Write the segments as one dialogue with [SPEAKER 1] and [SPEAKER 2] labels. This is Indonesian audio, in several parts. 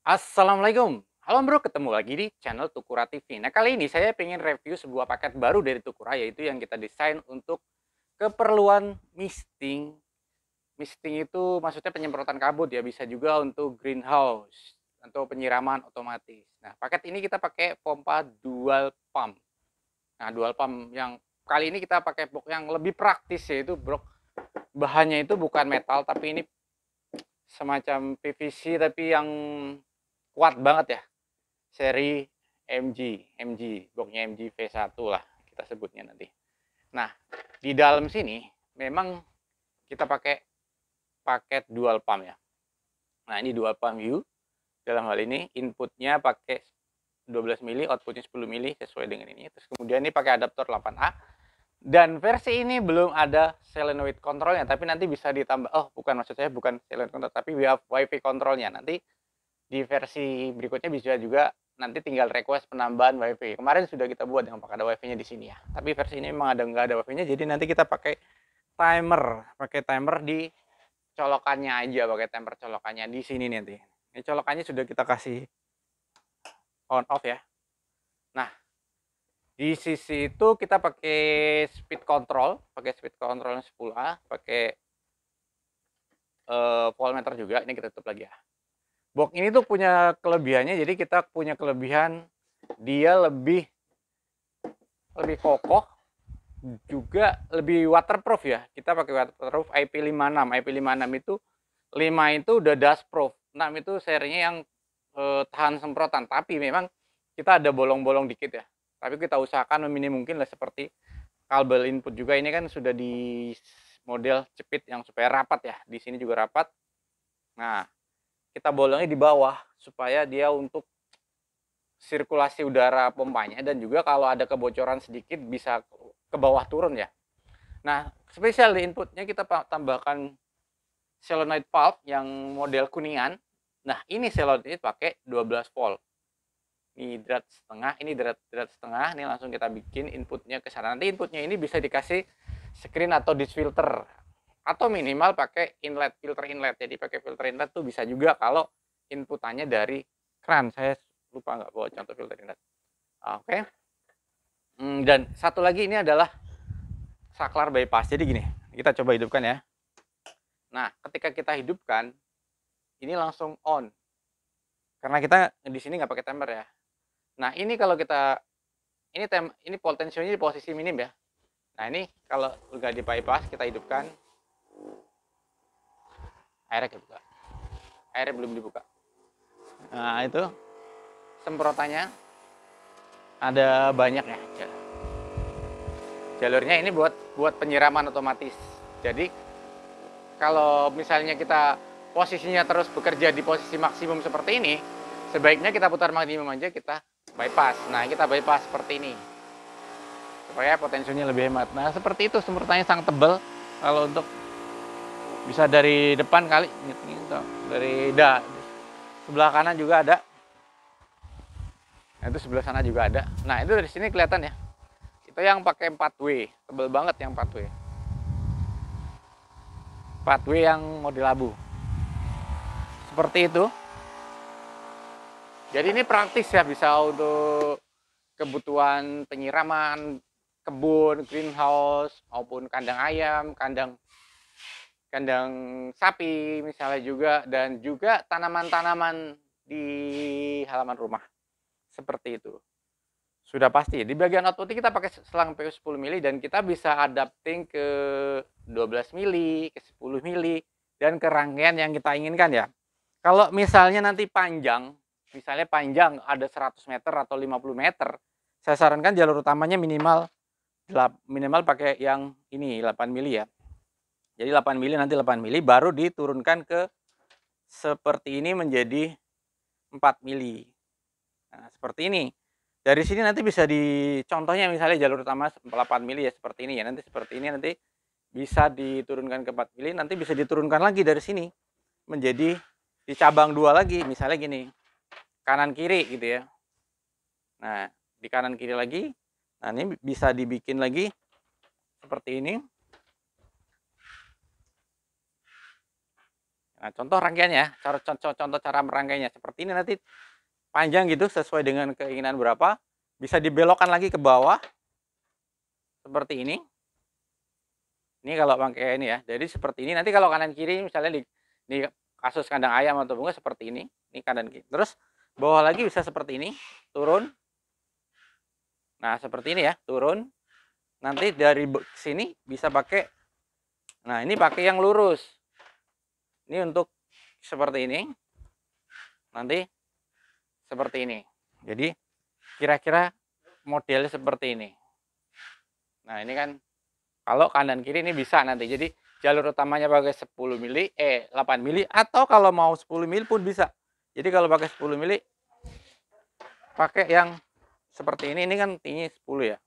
[SPEAKER 1] Assalamualaikum. Halo bro, ketemu lagi di channel Tukura TV. Nah kali ini saya pengen review sebuah paket baru dari Tukura, yaitu yang kita desain untuk keperluan misting. Misting itu maksudnya penyemprotan kabut ya, bisa juga untuk greenhouse atau penyiraman otomatis. Nah paket ini kita pakai pompa dual pump. Nah dual pump yang kali ini kita pakai box yang lebih praktis, yaitu box bahannya itu bukan metal tapi ini semacam PVC tapi yang kuat banget ya, seri MG boxnya MG V1 lah kita sebutnya nanti. Nah di dalam sini memang kita pakai paket dual pump ya. Nah ini dual pump U, dalam hal ini inputnya pakai 12 mili, outputnya 10 mili sesuai dengan ini. Terus kemudian ini pakai adaptor 8A, dan versi ini belum ada solenoid controlnya, tapi nanti bisa ditambah. Oh bukan, maksud saya bukan solenoid control tapi wifi controlnya. Nanti di versi berikutnya bisa juga, nanti tinggal request penambahan wifi. Kemarin sudah kita buat yang pakai ada wifi-nya di sini ya. Tapi versi ini memang nggak ada wifi-nya, jadi nanti kita pakai timer di colokannya aja, pakai timer colokannya di sini nanti. Ini colokannya sudah kita kasih on off ya. Nah, di sisi itu kita pakai speed control, speed controlnya 10A, pakai voltmeter juga. Ini kita tutup lagi ya. Box ini tuh punya kelebihannya, jadi kita punya kelebihan dia lebih kokoh, juga lebih waterproof ya. Kita pakai waterproof IP56. IP56 itu 5 itu udah dustproof, 6 itu serinya yang tahan semprotan, tapi memang kita ada bolong-bolong dikit ya. Tapi kita usahakan meminim mungkin lah, seperti kabel input juga ini kan sudah di model jepit yang supaya rapat ya. Di sini juga rapat. Nah, kita bolongnya di bawah supaya dia untuk sirkulasi udara pompanya, dan juga kalau ada kebocoran sedikit bisa ke bawah turun ya. Nah, spesial di inputnya kita tambahkan solenoid valve yang model kuningan. Nah, ini solenoid pakai 12 volt. Ini drat setengah, ini drat setengah. Ini langsung kita bikin inputnya ke sana. Nanti inputnya ini bisa dikasih screen atau disk filter, atau minimal pakai inlet, filter inlet. Jadi pakai filter inlet tuh bisa juga kalau inputannya dari kran. Saya lupa nggak bawa contoh filter inlet. Oke. Dan satu lagi ini adalah saklar bypass. Jadi gini, kita coba hidupkan ya. Nah, ketika kita hidupkan, ini langsung on. Karena kita di sini nggak pakai timer ya. Nah, ini kalau kita ini potensinya di posisi minim ya. Nah, ini kalau udah di bypass kita hidupkan, airnya kebuka. Airnya belum dibuka. Nah, itu semprotannya ada banyak ya. Jalurnya ini buat penyiraman otomatis. Jadi kalau misalnya kita posisinya terus bekerja di posisi maksimum seperti ini, sebaiknya kita putar maksimum aja, kita bypass. Nah, kita bypass seperti ini supaya potensinya lebih hemat. Nah, seperti itu, semprotannya sangat tebal. Kalau untuk bisa dari depan kali, dari sebelah kanan juga ada. Nah, itu sebelah sana juga ada. Nah, itu dari sini kelihatan ya. Itu yang pakai 4W, tebel banget yang 4W. 4W yang model abu. Seperti itu. Jadi ini praktis ya, bisa untuk kebutuhan penyiraman, kebun, greenhouse, maupun kandang ayam, kandang sapi misalnya juga, dan juga tanaman-tanaman di halaman rumah. Seperti itu. Sudah pasti. Di bagian output kita pakai selang PU 10 mili, dan kita bisa adapting ke 12 mili, ke 10 mili, dan ke rangkaian yang kita inginkan ya. Kalau misalnya nanti panjang, misalnya panjang ada 100 meter atau 50 meter, saya sarankan jalur utamanya minimal pakai yang ini 8 mili ya. Jadi 8 mili, nanti 8 mili baru diturunkan ke seperti ini menjadi 4 mili. Nah, seperti ini. Dari sini nanti bisa contohnya misalnya jalur utama 8 mili ya, seperti ini ya. Nanti seperti ini, nanti bisa diturunkan ke 4 mili, nanti bisa diturunkan lagi dari sini menjadi di cabang 2 lagi, misalnya gini, kanan kiri gitu ya. Nah, di kanan kiri lagi. Nah, ini bisa dibikin lagi seperti ini. Nah, contoh rangkaiannya, contoh cara merangkainya seperti ini, nanti panjang gitu sesuai dengan keinginan berapa, bisa dibelokkan lagi ke bawah seperti ini. Ini kalau pakai ini ya. Jadi seperti ini, nanti kalau kanan kiri misalnya di kasus kandang ayam atau bunga seperti ini kanan kiri. Terus bawah lagi bisa seperti ini, turun. Nah, seperti ini ya, turun. Nanti dari sini bisa pakai, nah ini pakai yang lurus. Ini untuk seperti ini. Nanti seperti ini. Jadi kira-kira modelnya seperti ini. Nah, ini kan kalau kanan kiri ini bisa nanti. Jadi jalur utamanya pakai 10 mili, 8 mili, atau kalau mau 10 mili pun bisa. Jadi kalau pakai 10 mili, pakai yang seperti ini kan tinggi 10 ya.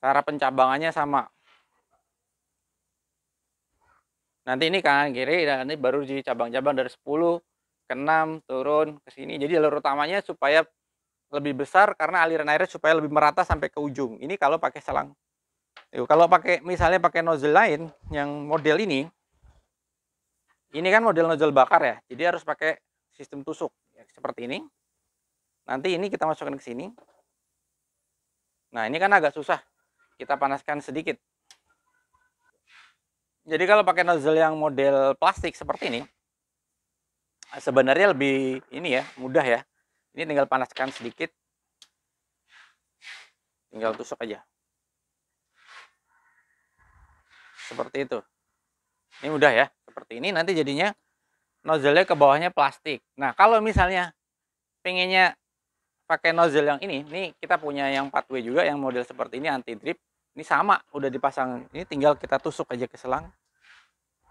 [SPEAKER 1] Cara pencabangannya sama. Nanti ini kanan kiri, dan nanti baru di cabang-cabang dari 10 ke 6 turun ke sini. Jadi jalur utamanya supaya lebih besar karena aliran airnya supaya lebih merata sampai ke ujung. Ini kalau pakai selang. Kalau pakai misalnya pakai nozzle lain yang model ini kan model nozzle bakar ya. Jadi harus pakai sistem tusuk ya, seperti ini. Nanti ini kita masukkan ke sini. Nah, ini kan agak susah. Kita panaskan sedikit. Jadi kalau pakai nozzle yang model plastik seperti ini, sebenarnya lebih ini ya, mudah ya. Ini tinggal panaskan sedikit. Tinggal tusuk aja. Seperti itu. Ini mudah ya. Seperti ini nanti jadinya nozzle-nya ke bawahnya plastik. Nah, kalau misalnya pengennya pakai nozzle yang ini kita punya yang 4W juga yang model seperti ini anti drip. Ini sama, udah dipasang. Ini tinggal kita tusuk aja ke selang.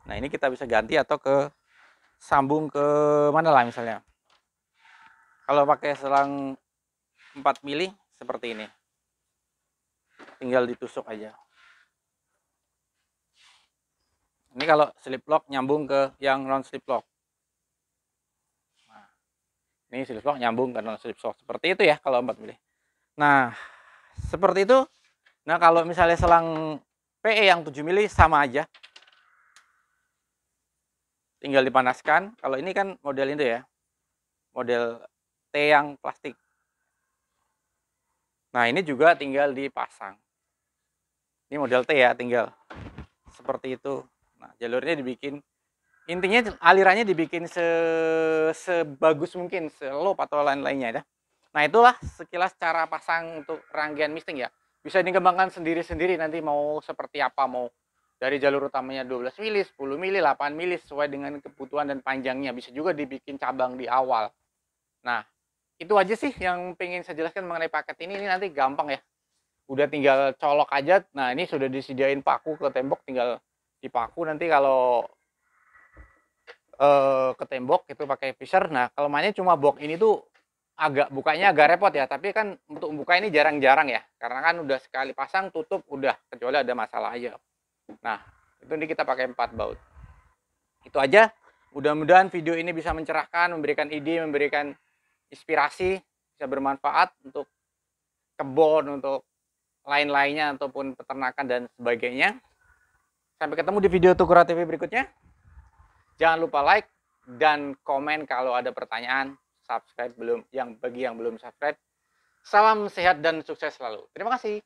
[SPEAKER 1] Nah, ini kita bisa ganti atau ke sambung ke mana lah misalnya. Kalau pakai selang 4 mili seperti ini. Tinggal ditusuk aja. Ini kalau slip lock nyambung ke yang non slip lock. Nah, ini slip lock nyambung ke non slip lock. Seperti itu ya kalau 4 mili. Nah, seperti itu. Nah, kalau misalnya selang PE yang 7 mili sama aja. Tinggal dipanaskan. Kalau ini kan model itu ya. Model T yang plastik. Nah, ini juga tinggal dipasang. Ini model T ya, tinggal seperti itu. Nah, jalurnya dibikin, intinya alirannya dibikin sebagus mungkin, selop atau lain-lainnya ya. Nah, itulah sekilas cara pasang untuk rangkaian misting ya. Bisa dikembangkan sendiri-sendiri nanti mau seperti apa, mau dari jalur utamanya 12 mili, 10 mili, 8 mili sesuai dengan kebutuhan dan panjangnya. Bisa juga dibikin cabang di awal. Nah, itu aja sih yang pengen saya jelaskan mengenai paket ini. Ini nanti gampang ya. Udah tinggal colok aja. Nah, ini sudah disediain paku ke tembok, tinggal dipaku. Nanti kalau ke tembok itu pakai pisar. Nah, kelemahannya cuma box ini tuh bukanya agak repot ya, tapi kan untuk buka ini jarang-jarang ya, karena kan udah sekali pasang tutup udah, kecuali ada masalah aja. Nah, itu nih kita pakai 4 baut. Itu aja. Mudah-mudahan video ini bisa mencerahkan, memberikan ide, memberikan inspirasi, bisa bermanfaat untuk kebun, untuk lain-lainnya ataupun peternakan dan sebagainya. Sampai ketemu di video Tukura TV berikutnya. Jangan lupa like dan komen kalau ada pertanyaan. Subscribe bagi yang belum subscribe. Salam sehat dan sukses selalu. Terima kasih.